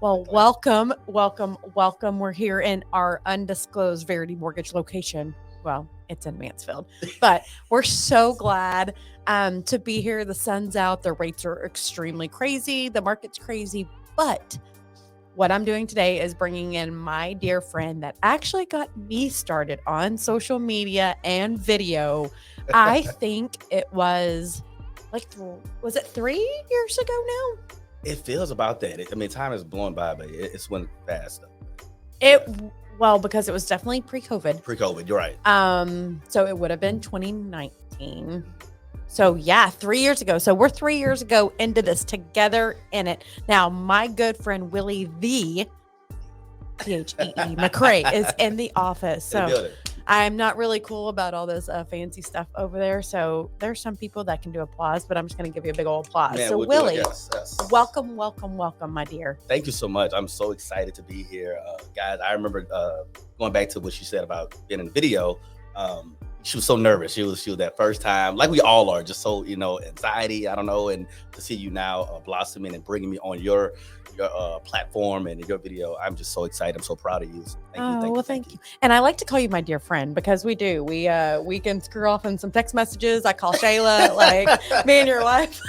Well, welcome. We're here in our undisclosed Verity Mortgage location. Well, it's in Mansfield, but we're so glad to be here. The sun's out. The rates are extremely crazy. The market's crazy. But what I'm doing today is bringing in my dear friend that actually got me started on social media and video. I think it was was it 3 years ago now? It feels about that. I mean, time is blowing by, but it's went fast. Well, because it was definitely pre-COVID. Pre-COVID, you're right. So it would have been 2019. So yeah, 3 years ago. So we're 3 years ago into this together in it. Now, my good friend Willie the Thee McRae is in the office. So I'm not really cool about all this fancy stuff over there. So there's some people that can do applause, but I'm just going to give you a big old applause. Man, so we'll Willie, yes. welcome, my dear. Thank you so much. I'm so excited to be here. Guys, I remember going back to what she said about being in the video. She was so nervous. She was that first time, like we all are, just so, anxiety, I don't know. And to see you now blossoming and bringing me on your platform and your video, I'm just so excited. I'm so proud of you. Thank you. And I like to call you my dear friend because we do. We can screw off in some text messages. I call Shayla, like me and your wife.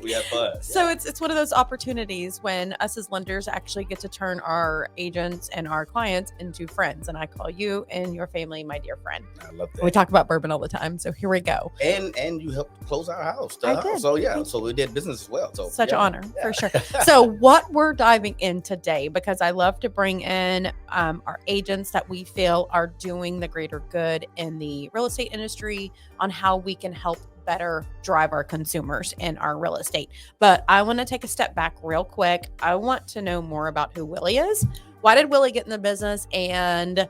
We have fun. So it's one of those opportunities when us as lenders actually get to turn our agents and our clients into friends. And I call you and your family my dear friend. I love that. We talk about bourbon all the time. So here we go. And you helped close our house. I did. So yeah, so we did business as well. So such an honor for sure. So what we're diving in today, because I love to bring in our agents that we feel are doing the greater good in the real estate industry on how we can help better drive our consumers in our real estate. But I want to take a step back real quick. I want to know more about who Willie is. Why did Willie get in the business? And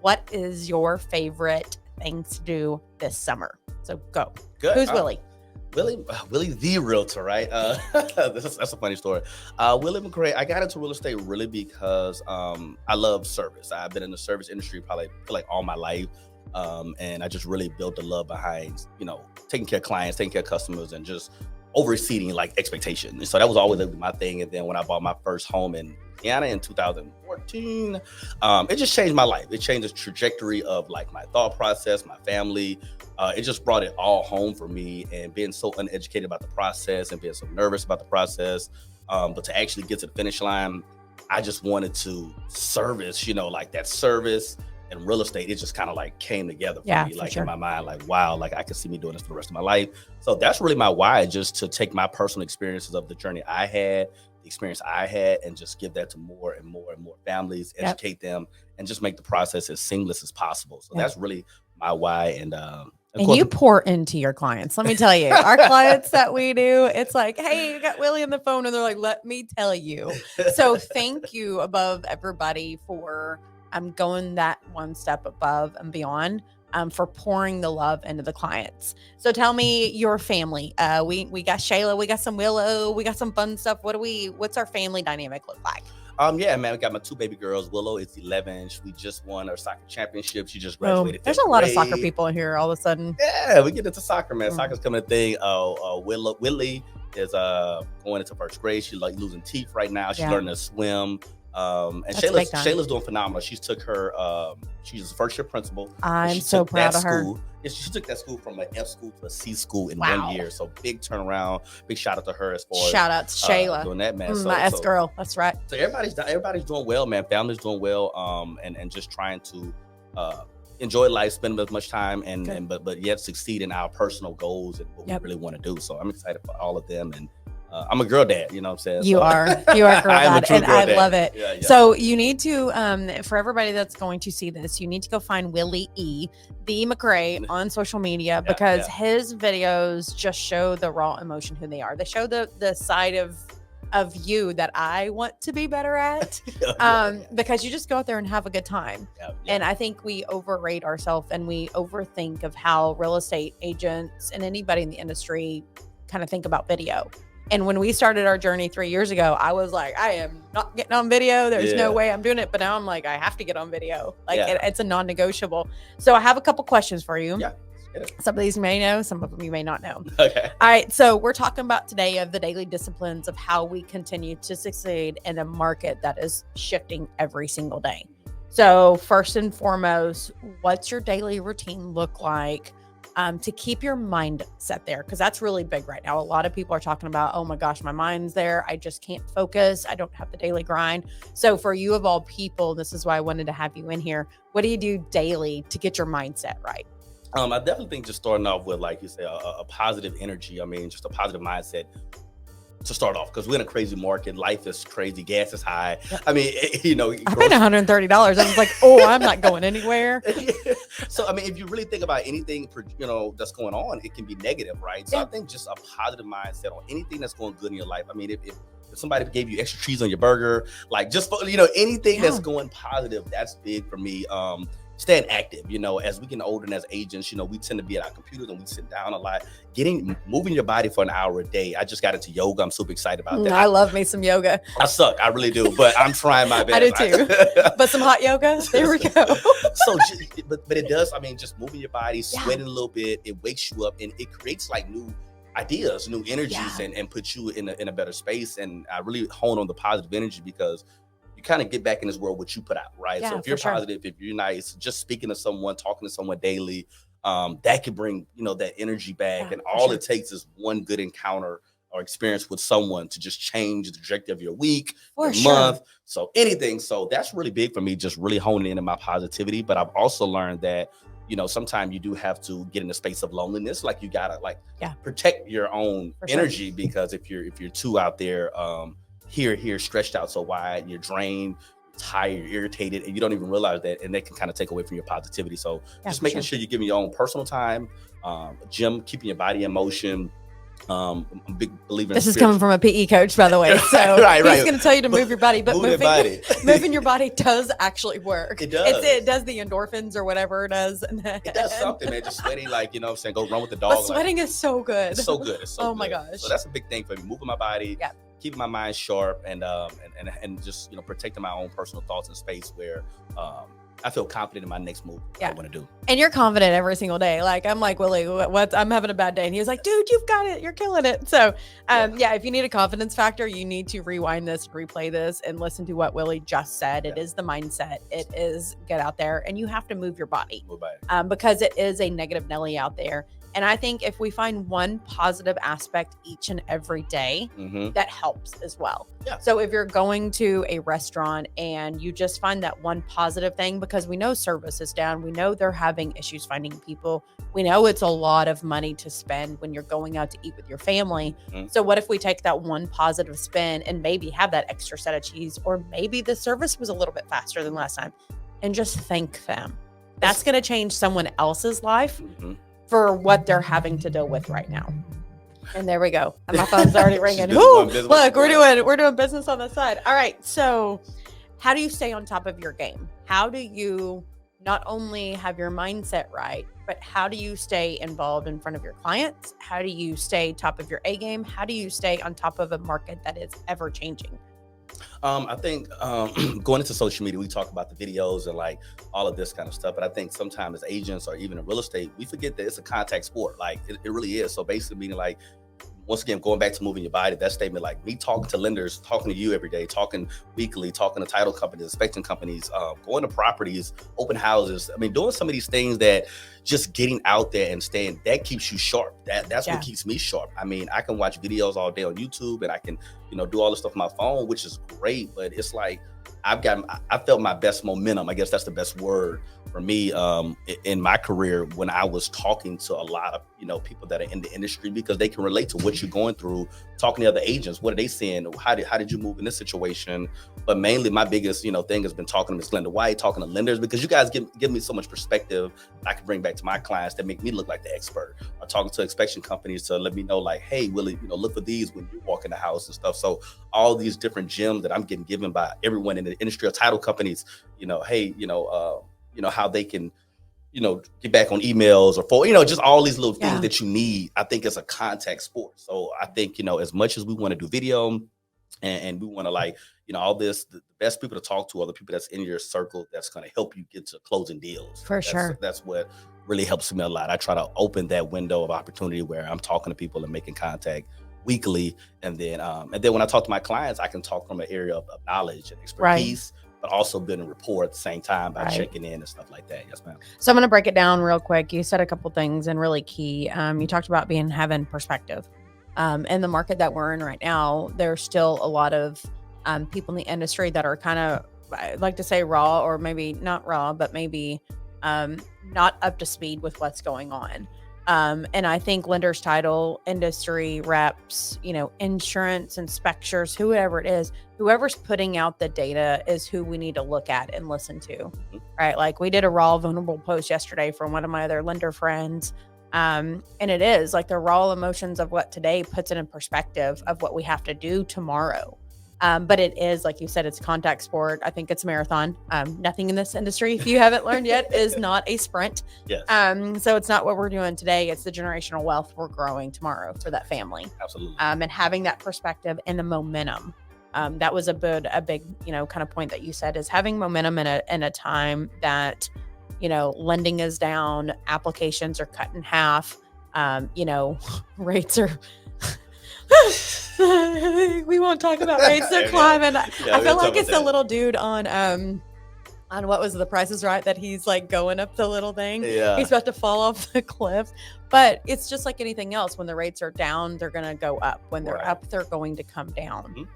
what is your favorite things to do this summer? So go. Good. Who's Willie? Willie the realtor, right? That's a funny story. Willie McRae, I got into real estate really because I love service. I've been in the service industry probably feel like all my life. And I just really built the love behind, taking care of clients, taking care of customers, and just overseeing like expectations. And so that was always my thing. And then when I bought my first home in Indiana in 2014, it just changed my life. It changed the trajectory of like my thought process, my family. It just brought it all home for me, and being so uneducated about the process and being so nervous about the process. But to actually get to the finish line, I just wanted to service, like that service and real estate. It just kind of like came together for me, like in my mind, like, wow, like I could see me doing this for the rest of my life. So that's really my why, just to take my personal experiences of the journey I had, the experience I had, and just give that to more and more and more families, educate them, and just make the process as seamless as possible. So that's really my why. And you pour into your clients. Let me tell you, our clients that we do, it's like, hey, you got Willie on the phone, and they're like, let me tell you. So thank you above everybody for going that one step above and beyond for pouring the love into the clients. So tell me your family. We got Shayla, we got some Willow, we got some fun stuff. What's our family dynamic look like? Yeah, man, we got my two baby girls. Willow is 11. We just won our soccer championship. She just graduated. There's a lot of soccer people in here all of a sudden. Yeah, we get into soccer, man. Soccer's coming a thing. Willie is going into first grade. She's like losing teeth right now. She's learning to swim. And Shayla's doing phenomenal. She's took her, she's a first year principal. I'm so proud of her. She took that school from an F school to a C school in 1 year. So big turnaround. Big shout out to her as far as shout out to Shayla doing that, man. My S girl. That's right. So everybody's doing well, man. Family's doing well. And just trying to enjoy life, spend as much time but yet succeed in our personal goals and what we really want to do. So I'm excited for all of them. And I'm a girl dad, you know what I'm saying? You are a girl dad, and I love it. Yeah. So you need to, for everybody that's going to see this, you need to go find Willie the McRae on social media because his videos just show the raw emotion who they are. They show the side of you that I want to be better at because you just go out there and have a good time. And I think we overrate ourselves and we overthink of how real estate agents and anybody in the industry kind of think about video. And when we started our journey 3 years ago, I was like, I am not getting on video. There's no way I'm doing it. But now I'm like, I have to get on video. Like it's a non-negotiable. So I have a couple questions for you. Some of these you may know, some of them you may not know. Okay. All right. So we're talking about today of the daily disciplines of how we continue to succeed in a market that is shifting every single day. So first and foremost, what's your daily routine look like to keep your mind set there? Because that's really big right now. A lot of people are talking about, oh my gosh, my mind's there. I just can't focus. I don't have the daily grind. So for you of all people, this is why I wanted to have you in here. What do you do daily to get your mindset right? I definitely think just starting off with, like you say, a positive energy. I mean, just a positive mindset to start off, because we're in a crazy market. Life is crazy. Gas is high. I mean, I paid $130. I was like, oh, I'm not going anywhere. So, I mean, if you really think about anything, that's going on, it can be negative, right? So I think just a positive mindset on anything that's going good in your life. I mean, if somebody gave you extra cheese on your burger, like just, anything that's going positive, that's big for me. Staying active, as we get older and as agents, we tend to be at our computers and we sit down a lot. Moving your body for an hour a day. I just got into yoga. I'm super excited about that. I love me some yoga. I suck. I really do, but I'm trying my best. I do too. But some hot yoga. There we go. So, but it does. I mean, just moving your body, sweating a little bit, it wakes you up and it creates like new ideas, new energies, and puts you in a better space. And I really hone on the positive energy, because you kind of get back in this world what you put out, right? So if you're positive, if you're nice, just speaking to someone, talking to someone daily, that could bring, that energy back. And all it takes is one good encounter or experience with someone to just change the trajectory of your week, your month. So anything. So that's really big for me, just really honing in on my positivity. But I've also learned that, sometimes you do have to get in a space of loneliness. Like you gotta protect your own energy, because if you're too out there, here stretched out so wide, you're drained, tired, you're irritated, and you don't even realize that, and that can kind of take away from your positivity. So just making sure you're giving your own personal time, gym, keeping your body in motion. I'm a big believer in this is coming from a PE coach, by the way, so he's going to tell you to move your body, but moving your body does actually work. It does. It does the endorphins or whatever it does. It does something, man. Just sweating, like, I'm saying, go run with the dog. But sweating is so good. It's so good. It's so good. My gosh. So that's a big thing for me, moving my body, keeping my mind sharp, and just protecting my own personal thoughts in space where I feel confident in my next move. I want to do. And you're confident every single day. Like, I'm like, Willie, I'm having a bad day. And he was like, dude, you've got it. You're killing it. So if you need a confidence factor, you need to rewind this, replay this, and listen to what Willie just said. It is the mindset. It is get out there, and you have to move your body. Because it is a negative Nelly out there. And I think if we find one positive aspect each and every day, that helps as well. So if you're going to a restaurant and you just find that one positive thing, because we know service is down, we know they're having issues finding people, we know it's a lot of money to spend when you're going out to eat with your family. So what if we take that one positive spin and maybe have that extra set of cheese, or maybe the service was a little bit faster than last time, and just thank them? That's going to change someone else's life for what they're having to deal with right now. And there we go. And my phone's already ringing. Look, we're doing business on the side. All right. So how do you stay on top of your game? How do you not only have your mindset right, but how do you stay involved in front of your clients? How do you stay top of your A game? How do you stay on top of a market that is ever changing? I think going into social media, we talk about the videos and like all of this kind of stuff. But I think sometimes as agents or even in real estate, we forget that it's a contact sport. Like it really is. So basically meaning like, once again, going back to moving your body, that statement, like me talking to lenders, talking to you every day, talking weekly, talking to title companies, inspection companies, going to properties, open houses. I mean, doing some of these things that just getting out there and staying, that keeps you sharp. That's what keeps me sharp. I mean, I can watch videos all day on YouTube and I can, do all this stuff on my phone, which is great. But it's like, I felt my best momentum. I guess that's the best word for me in my career when I was talking to a lot of, people that are in the industry, because they can relate to what you're going through, talking to other agents. What are they saying? How did you move in this situation? But mainly my biggest, thing has been talking to Mrs.Glenda White, talking to lenders, because you guys give me so much perspective I can bring back to my clients that make me look like the expert. Or talking to inspection companies to let me know, like, hey, Willie, look for these when you walk in the house and stuff. So all these different gems that I'm getting given by everyone in the industry or title companies, hey, how they can, get back on emails or just all these little things that you need. I think it's a contact sport. So I think, as much as we want to do video and we want to all this, the best people to talk to are the people that's in your circle that's going to help you get to closing deals. For sure. That's what really helps me a lot. I try to open that window of opportunity where I'm talking to people and making contact weekly. And then when I talk to my clients, I can talk from an area of knowledge and expertise, but also building rapport at the same time by checking in and stuff like that. Yes, ma'am. So I'm going to break it down real quick. You said a couple things and really key. You talked about having perspective. In the market that we're in right now, there's still a lot of people in the industry that are kind of, I like to say raw, or maybe not raw, but maybe not up to speed with what's going on. And I think lenders, title, industry reps, insurance inspectors, whoever it is, whoever's putting out the data is who we need to look at and listen to, right? Like we did a raw vulnerable post yesterday from one of my other lender friends. And it is like the raw emotions of what today puts it in perspective of what we have to do tomorrow. But it is, like you said, it's contact sport. I think it's a marathon. Nothing in this industry, if you haven't learned yet, is not a sprint. Yes. So it's not what we're doing today. It's the generational wealth we're growing tomorrow for that family. Absolutely. And having that perspective and the momentum. That was a big, kind of point that you said, is having momentum in a time that, lending is down, applications are cut in half, rates are we won't talk about rates. They're climbing. I feel like it's the little dude on what was The Price is Right, that he's like going up the little thing. Yeah. He's about to fall off the cliff. But it's just like anything else. When the rates are down, they're going to go up. When they're up, they're going to come down.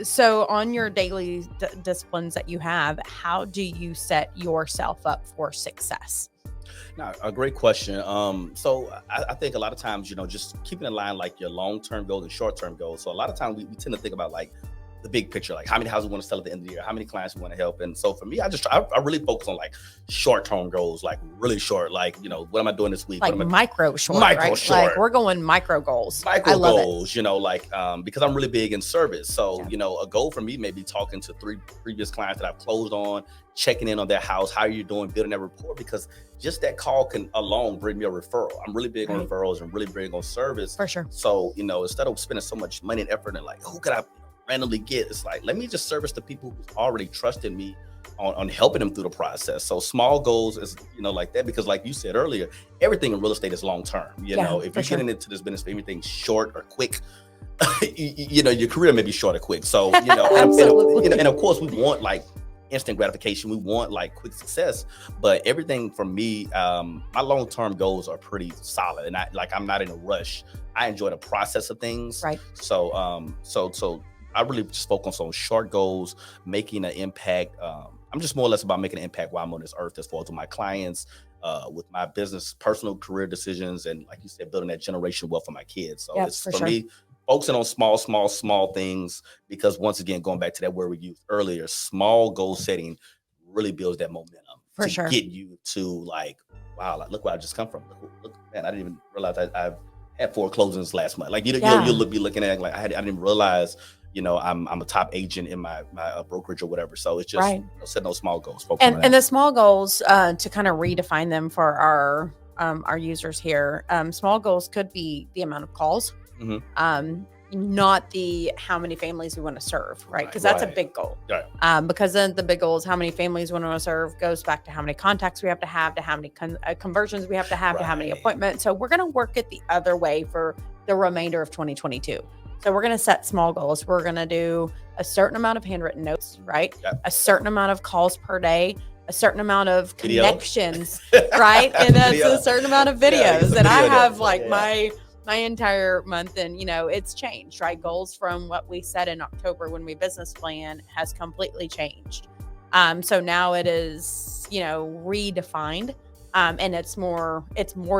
So on your daily disciplines that you have, how do you set yourself up for success? Now, a great question. So I think a lot of times, just keeping in line like your long-term goals and short-term goals. So a lot of times we tend to think about like the big picture, like how many houses we want to sell at the end of the year, how many clients we want to help. And so for me, I really focus on like short-term goals, like really short, like, what am I doing this week? Like micro short, right? Like we're going micro goals. Micro goals, because I'm really big in service. So, a goal for me may be talking to 3 previous clients that I've closed on, checking in on their house, how are you doing, building that rapport, because just that call can alone bring me a referral. I'm really big on referrals and really big on service. For sure. So, instead of spending so much money and effort and like, who could I randomly get? It's like, let me just service the people who's already trusted me on helping them through the process. So small goals is, like that, because like you said earlier, everything in real estate is long-term. If you're getting into this business, everything's short or quick, your career may be short or quick. So, and of course we want like instant gratification. We want like quick success, but everything for me, my long-term goals are pretty solid, and I'm not in a rush. I enjoy the process of things. Right. So, so I really just focus on short goals, making an impact. I'm just more or less about making an impact while I'm on this earth, as far as with my clients, with my business, personal career decisions, and like you said, building that generational wealth for my kids. So it's for me, focusing on small things, because once again, going back to that word we used earlier, small goal setting really builds that momentum to get you to like, wow, like, look where I just come from. Look, man, I didn't even realize I've had 4 closings last month. Like, you'll be looking at it like I didn't even realize, I'm a top agent in my brokerage or whatever. So it's just setting those small goals. And the small goals, to kind of redefine them for our users here, small goals could be the amount of calls. Not the how many families we want to serve, right? Because that's a big goal. Because then the big goal is how many families we want to serve goes back to how many contacts we have to how many conversions we have to how many appointments. So we're going to work it the other way for the remainder of 2022. So we're going to set small goals. We're going to do a certain amount of handwritten notes, right? A certain amount of calls per day, a certain amount of connections, right? And that's a certain amount of videos. And I have like my entire month, and it's changed, right? Goals from what we set in October when we business plan has completely changed. So now it is, redefined, and it's more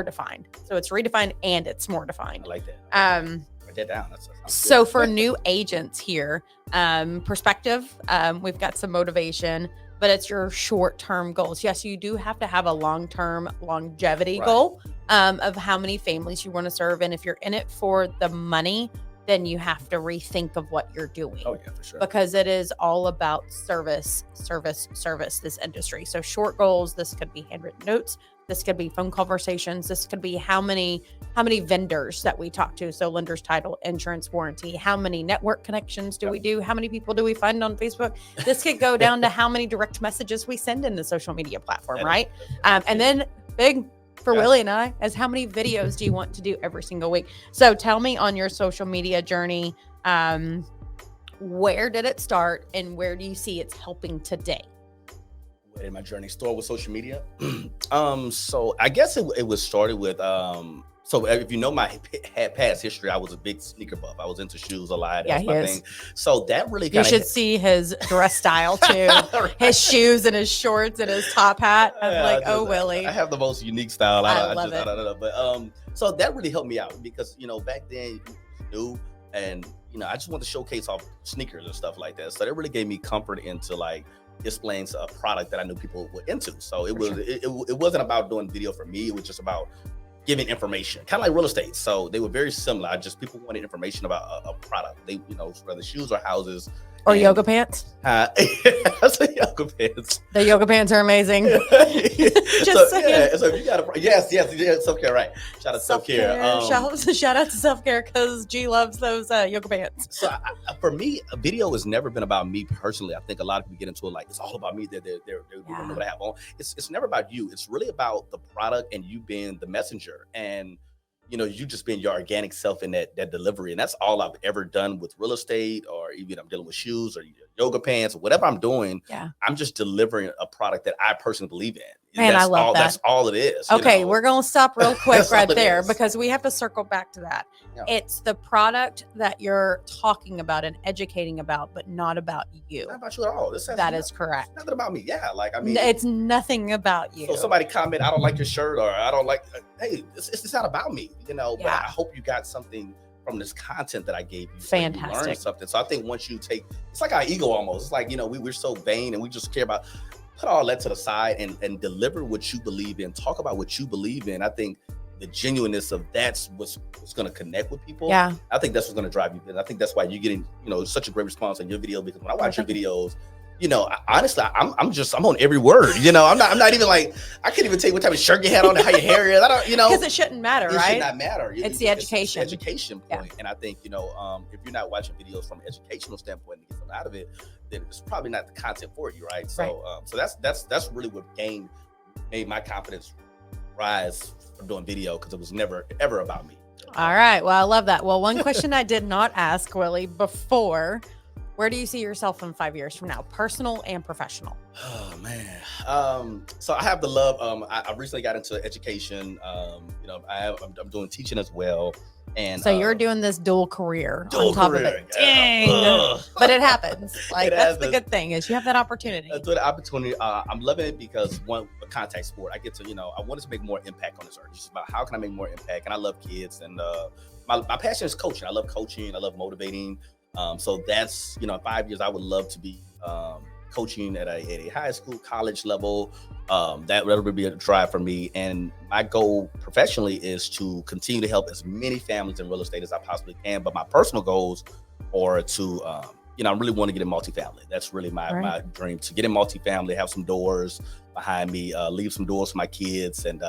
defined. So it's redefined and it's more defined. I like that. Write that down. So for new agents here, perspective, we've got some motivation, but it's your short-term goals. Yes, you do have to have a long-term longevity goal of how many families you want to serve. And if you're in it for the money, then you have to rethink of what you're doing. Oh, yeah, for sure. Because it is all about service, this industry. So short goals, this could be handwritten notes, This could be phone conversations. This could be how many vendors that we talk to. So lenders, title, insurance, warranty. How many network connections do we do? How many people do we find on Facebook? This could go down to how many direct messages we send in the social media platform, right? And then big for Willie and I is how many videos do you want to do every single week? So tell me on your social media journey, where did it start and where do you see it's helping today? In my journey store with social media. So I guess it was started with so if you know my past history, I was a big sneaker buff. I was into shoes a lot. That's my thing. So that really you should see his dress style too. Right. His shoes and his shorts and his top hat. I'm Willie. I have the most unique style. I love it. I don't know. But so that really helped me out because back then you knew, and I just wanted to showcase off sneakers and stuff like that. So that really gave me comfort into like displaying a product that I knew people were into. So it wasn't about doing video for me. It was just about giving information, kind of like real estate. So they were very similar. People wanted information about a product. They, whether shoes or houses. Or yoga pants. I say yoga pants. The yoga pants are amazing. Just saying. Yeah, so if you got yes, self-care, right. Shout out to self-care. Shout out to self-care because G loves those yoga pants. So for me, a video has never been about me personally. I think a lot of people get into it like it's all about me. They don't know what I have on. It's never about you. It's really about the product and you being the messenger. And you just being your organic self in that delivery. And that's all I've ever done with real estate, or even I'm dealing with shoes or yoga pants or whatever I'm doing. Yeah. I'm just delivering a product that I personally believe in. Man, I love that. That's all it is. Okay, we're going to stop real quick right there because we have to circle back to that. Yeah. It's the product that you're talking about and educating about, but not about you. Not about you at all. That is correct. Nothing about me. Yeah, it's nothing about you. So somebody comment, I don't like your shirt, or I don't like, hey, it's not about me, But I hope you got something from this content that I gave you. Fantastic. You learned something. So I think once you it's like our ego almost. It's like, we're so vain and we just care about, put all that to the side and deliver what you believe in, talk about what you believe in. I think the genuineness of that's what's going to connect with people. Yeah. I think that's what's going to drive you. And I think that's why you're getting, such a great response on your video, because when I watch your videos, honestly, I'm on every word. I'm not even like, I can't even tell you what type of shirt you had on and how your hair is. I don't, because it shouldn't matter, right? It should not matter. It's the education. It's the education point. Yeah. And I think, if you're not watching videos from an educational standpoint and get something out of it, then it's probably not the content for you, right? So, so that's really what made my confidence rise from doing video, because it was never ever about me. All right. Well, I love that. Well, one question I did not ask Willie before: where do you see yourself in 5 years from now, personal and professional? Oh man. So I have the love. I recently got into education. I'm doing teaching as well. And so you're doing this dual career on top of it. Dang. But it happens. That's the good thing, is you have that opportunity. I'm loving it because a contact sport. I get to, I wanted to make more impact on this earth. It's just about how can I make more impact? And I love kids, and my passion is coaching. I love coaching. I love motivating. So that's, in 5 years, I would love to be coaching at a high school, college level. That would be a drive for me. And my goal professionally is to continue to help as many families in real estate as I possibly can. But my personal goals are to, I really want to get in multifamily. That's really my dream, to get in multifamily, have some doors behind me, leave some doors for my kids, and,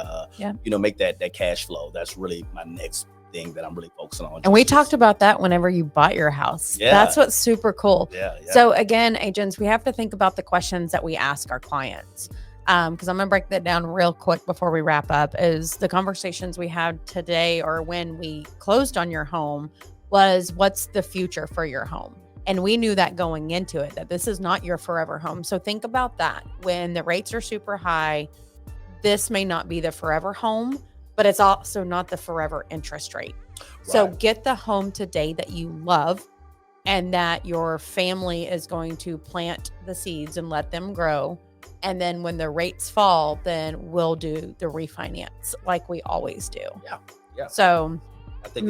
make that cash flow. That's really my next thing that I'm really focusing on. And we talked about that whenever you bought your house. Yeah. That's what's super cool. Yeah. So again, agents, we have to think about the questions that we ask our clients. Because I'm going to break that down real quick before we wrap up. Is the conversations we had today, or when we closed on your home, was what's the future for your home? And we knew that going into it, that this is not your forever home. So think about that. When the rates are super high, this may not be the forever home, but it's also not the forever interest rate. Right. So get the home today that you love and that your family is going to plant the seeds and let them grow. And then when the rates fall, then we'll do the refinance like we always do. Yeah. Yeah. So I think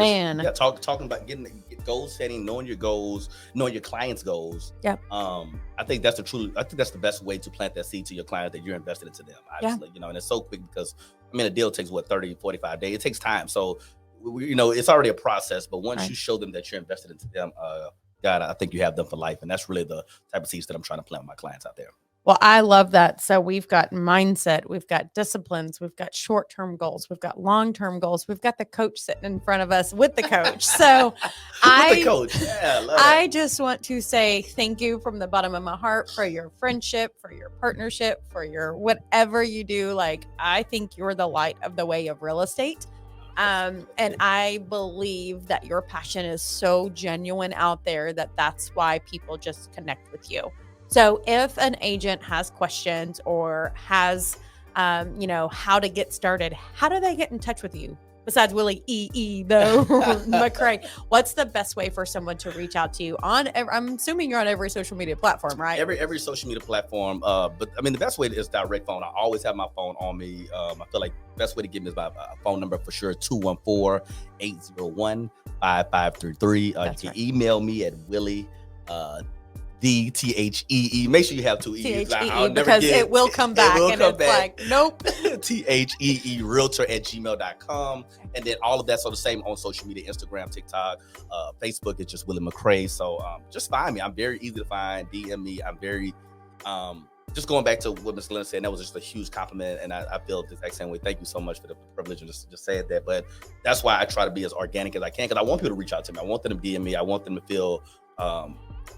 talking about getting goal setting, knowing your goals, knowing your clients' goals. Yeah. I think that's the best way to plant that seed to your client, that you're invested into them. Obviously, and it's so quick because a deal takes 30, 45 days. It takes time. So, it's already a process, but once you show them that you're invested into them, God, I think you have them for life. And that's really the type of seeds that I'm trying to plant with my clients out there. Well, I love that. So we've got mindset, we've got disciplines, we've got short-term goals, we've got long-term goals, we've got the coach sitting in front of us with the coach. So with the coach. Yeah, I just want to say thank you from the bottom of my heart for your friendship, for your partnership, for your whatever you do. Like, I think you're the light of the way of real estate. And I believe that your passion is so genuine out there that that's why people just connect with you. So if an agent has questions or has, how to get started, how do they get in touch with you? Besides Willie though, McCray, what's the best way for someone to reach out to you on? I'm assuming you're on every social media platform, right? Every social media platform. But I mean, the best way is direct phone. I always have my phone on me. I feel like the best way to get me is my phone number for sure, 214-801-5533. You can email me at Willie. THEE. Make sure you have 2 E's. Because it will come back. Like, nope. THEE realtor@gmail.com. And then all of that's on the same on social media, Instagram, TikTok, Facebook. It's just Willie McCray. So just find me. I'm very easy to find. DM me. I'm very just going back to what Ms. Glenda said, that was just a huge compliment, and I feel the exact same way. Thank you so much for the privilege of just saying that. But that's why I try to be as organic as I can, because I want people to reach out to me. I want them to DM me. I want them to feel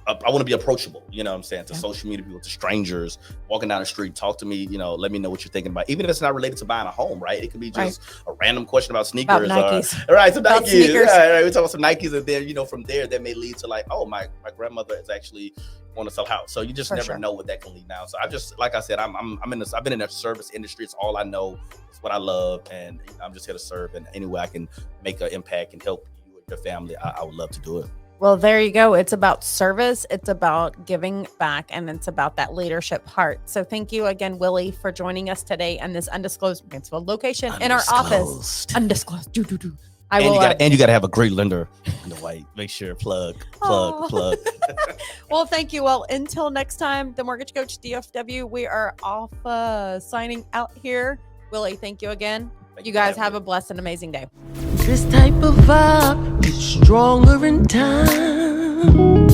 I want to be approachable, you know what I'm saying, to social media people, to strangers, walking down the street, talk to me, let me know what you're thinking about. Even if it's not related to buying a home, right? It could be just a random question about sneakers. About Nikes. Right, some Nikes. Right, we talk about some Nikes, and then, from there, that may lead to like, oh, my grandmother is actually want to sell a house. So you just never know what that can lead now. So I just, like I said, I've been in the service industry. It's all I know. It's what I love. And I'm just here to serve. And any way I can make an impact and help you and your family, I would love to do it. Well, there you go. It's about service. It's about giving back, and it's about that leadership heart. So thank you again, Willie, for joining us today in this undisclosed Mansfield location in our office. Undisclosed. You got to have a great lender, Glenda White. Make sure plug. Well, thank you. Well, until next time, the Mortgage Coach DFW, we are off signing out here. Willie, thank you again. You guys have a blessed and amazing day. This type of vibe is stronger in time.